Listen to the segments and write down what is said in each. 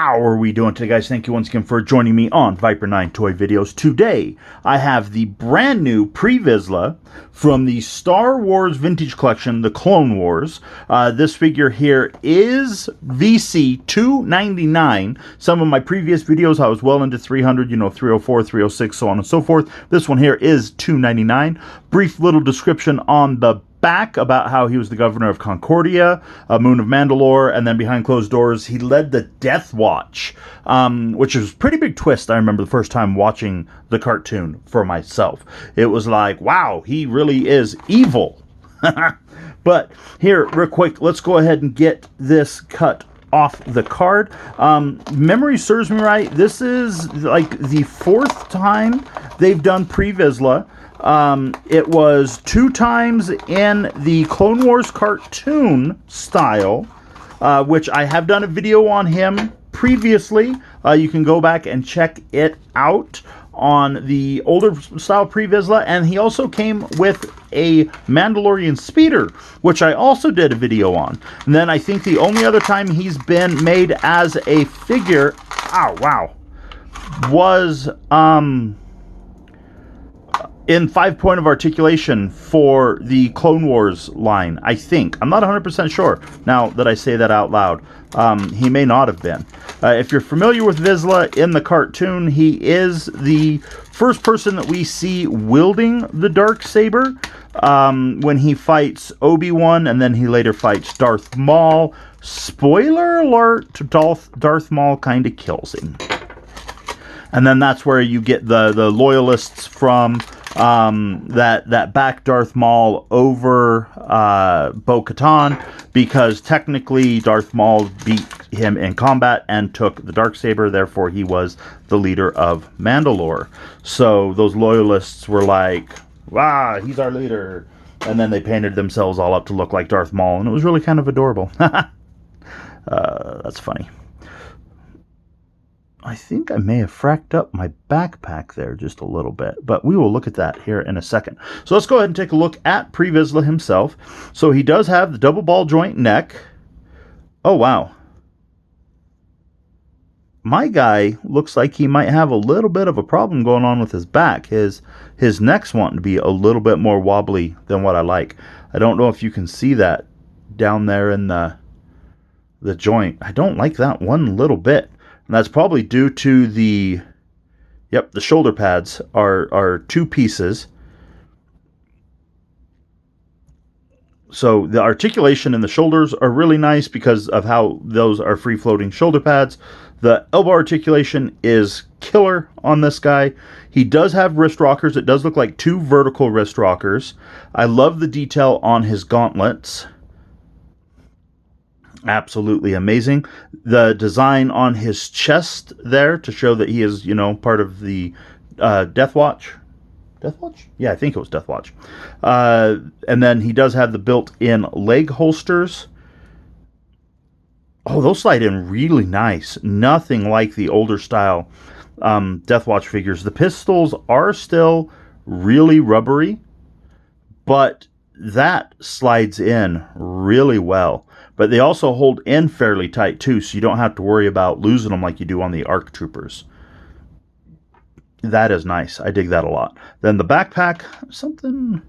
How are we doing today, guys? Thank you once again for joining me on Viper 9 Toy Videos. Today, I have the brand new pre-Vizsla from the Star Wars Vintage Collection, the Clone Wars. This figure here is VC $299. Some of my previous videos, I was well into 300, 304, 306, so on and so forth. This one here is $299. Brief little description on the back about how he was the governor of Concordia, Moon of Mandalore, and then behind closed doors, he led the Deathwatch, which was a pretty big twist. I remember the first time watching the cartoon for myself. It was like, wow, he really is evil. But here, real quick, let's go ahead and get this cut off the card. Memory serves me right, this is like the fourth time they've done pre-Vizsla. It was 2 times in the Clone Wars cartoon style, which I have done a video on him previously. You can go back and check it out on the older style pre-Vizsla, and he also came with a Mandalorian speeder, which I also did a video on. And then I think the only other time he's been made as a figure, was in 5-point of articulation for the Clone Wars line, I think. I'm not 100% sure now that I say that out loud. He may not have been. If you're familiar with Vizsla in the cartoon, he is the first person that we see wielding the dark saber when he fights Obi-Wan, and then he later fights Darth Maul. Spoiler alert, Darth Maul kind of kills him. And then that's where you get the loyalists from, that back Darth Maul over Bo-Katan, because technically Darth Maul beat him in combat and took the Darksaber, therefore he was the leader of Mandalore. So those loyalists were like, wow, he's our leader. And then they painted themselves all up to look like Darth Maul, and it was really kind of adorable. That's funny. I think I may have fracked up my backpack there just a little bit, but we will look at that here in a second. So let's go ahead and take a look at pre-Vizsla himself. So he does have the double ball joint neck. Oh, wow. My guy looks like he might have a little bit of a problem going on with his back. His neck's wanting to be a little bit more wobbly than what I like. I don't know if you can see that down there in the joint. I don't like that one little bit. And that's probably due to the shoulder pads are 2 pieces. So the articulation in the shoulders are really nice because of how those are free-floating shoulder pads. The elbow articulation is killer on this guy. He does have wrist rockers. It does look like 2 vertical wrist rockers. I love the detail on his gauntlets. Absolutely amazing. The design on his chest there to show that he is, part of the Deathwatch. Deathwatch? Yeah, I think it was Deathwatch. And then he does have the built-in leg holsters. Oh, those slide in really nice. Nothing like the older style Deathwatch figures. The pistols are still really rubbery, but that slides in really well. But they also hold in fairly tight too, so you don't have to worry about losing them like you do on the ARC Troopers. That is nice. I dig that a lot. Then the backpack, something.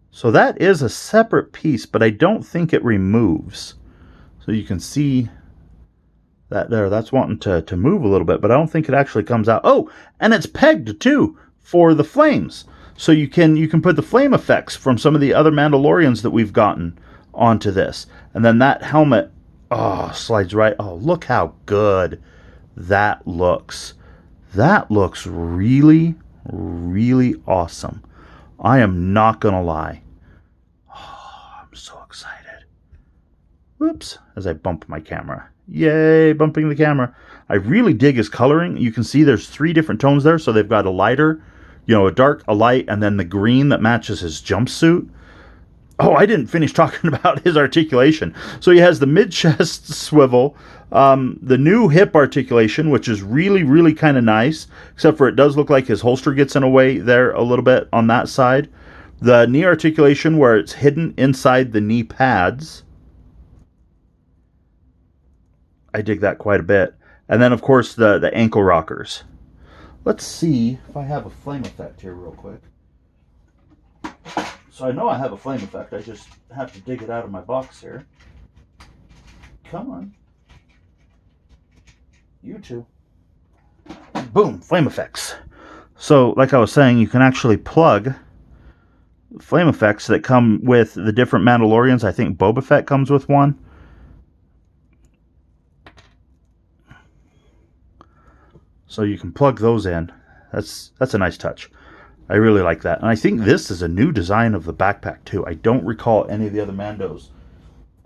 So that is a separate piece, but I don't think it removes. So you can see that there. That's wanting to move a little bit, but I don't think it actually comes out. Oh, and it's pegged too for the flames. So you can put the flame effects from some of the other Mandalorians that we've gotten onto this. And then that helmet, slides right. Oh, look how good that looks. That looks really, really awesome. I am not going to lie. Oh, I'm so excited. Whoops, as I bump my camera. Yay, bumping the camera. I really dig his coloring. You can see there's 3 different tones there. So they've got a lighter, a dark, a light, and then the green that matches his jumpsuit. Oh, I didn't finish talking about his articulation. So he has the mid-chest swivel, the new hip articulation, which is really, really kind of nice, except for it does look like his holster gets in a way there a little bit on that side. The knee articulation where it's hidden inside the knee pads. I dig that quite a bit. And then, of course, the ankle rockers. Let's see if I have a flame effect here real quick. So I know I have a flame effect. I just have to dig it out of my box here. Come on. You two. Boom, flame effects. So, like I was saying, you can actually plug flame effects that come with the different Mandalorians. I think Boba Fett comes with one. So you can plug those in. That's a nice touch. I really like that. And I think this is a new design of the backpack too. I don't recall any of the other Mandos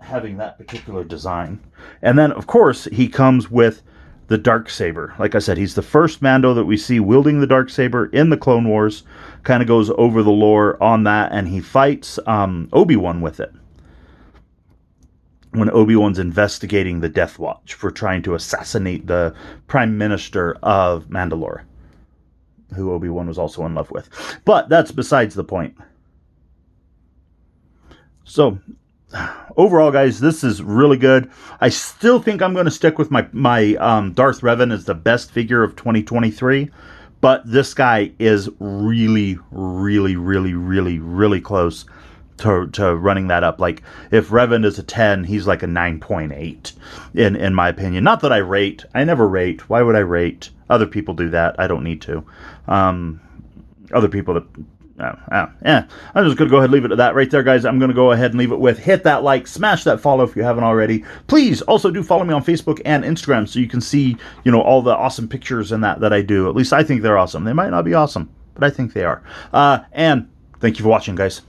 having that particular design. And then, of course, he comes with the Darksaber. Like I said, he's the first Mando that we see wielding the Darksaber in the Clone Wars. Kind of goes over the lore on that, and he fights Obi-Wan with it. When Obi-Wan's investigating the Deathwatch for trying to assassinate the Prime Minister of Mandalore, who Obi-Wan was also in love with. But that's besides the point. So, overall, guys, this is really good. I still think I'm going to stick with my Darth Revan as the best figure of 2023. But this guy is really, really, really, really, really close to running that up. Like, if Revan is a 10, he's like a 9.8 in my opinion. Not that I never rate. Why would I rate? Other people do that. I don't need to. Other people that I'm just going to go ahead and leave it at that right there, guys. I'm going to go ahead and leave it with hit that like, smash that follow if you haven't already. Please also do follow me on Facebook and Instagram so you can see, all the awesome pictures and that I do. At least I think they're awesome. They might not be awesome, but I think they are. And thank you for watching, guys.